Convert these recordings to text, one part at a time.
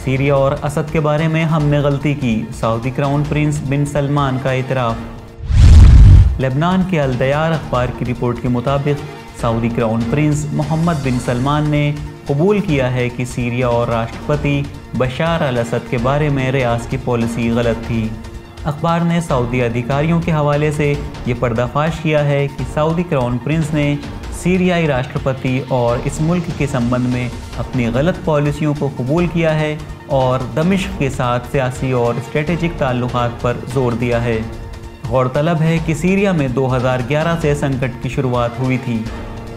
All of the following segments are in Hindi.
सीरिया और असद के बारे में हमने गलती की, सऊदी क्राउन प्रिंस बिन सलमान का इतराफ़। लेबनान के अल दयार अखबार की रिपोर्ट के मुताबिक सऊदी क्राउन प्रिंस मोहम्मद बिन सलमान ने कबूल किया है कि सीरिया और राष्ट्रपति बशार अल असद के बारे में रियासत की पॉलिसी गलत थी। अखबार ने सऊदी अधिकारियों के हवाले से ये पर्दाफाश किया है कि सऊदी क्राउन प्रिंस ने सीरियाई राष्ट्रपति और इस मुल्क के संबंध में अपनी गलत पॉलिसियों को कबूल किया है और दमिश्क के साथ सियासी और स्ट्रेटेजिक ताल्लुकात पर जोर दिया है। गौरतलब है कि सीरिया में 2011 से संकट की शुरुआत हुई थी।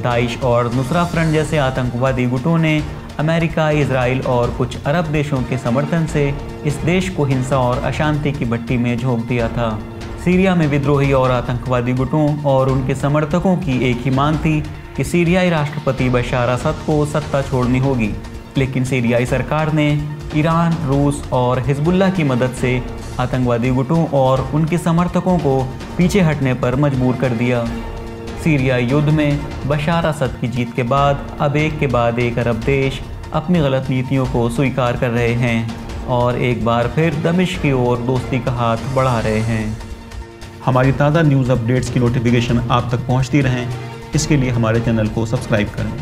दाइश और नुसरा फ्रंट जैसे आतंकवादी गुटों ने अमेरिका, इजराइल और कुछ अरब देशों के समर्थन से इस देश को हिंसा और अशांति की भट्टी में झोंक दिया था। सीरिया में विद्रोही और आतंकवादी गुटों और उनके समर्थकों की एक ही मांग थी कि सीरियाई राष्ट्रपति बशार असद को सत्ता छोड़नी होगी, लेकिन सीरियाई सरकार ने ईरान, रूस और हिजबुल्लाह की मदद से आतंकवादी गुटों और उनके समर्थकों को पीछे हटने पर मजबूर कर दिया। सीरियाई युद्ध में बशार असद की जीत के बाद अब एक के बाद एक अरब देश अपनी गलत नीतियों को स्वीकार कर रहे हैं और एक बार फिर दमिश्क की ओर दोस्ती का हाथ बढ़ा रहे हैं। हमारी ताज़ा न्यूज़ अपडेट्स की नोटिफिकेशन आप तक पहुंचती रहें, इसके लिए हमारे चैनल को सब्सक्राइब करें।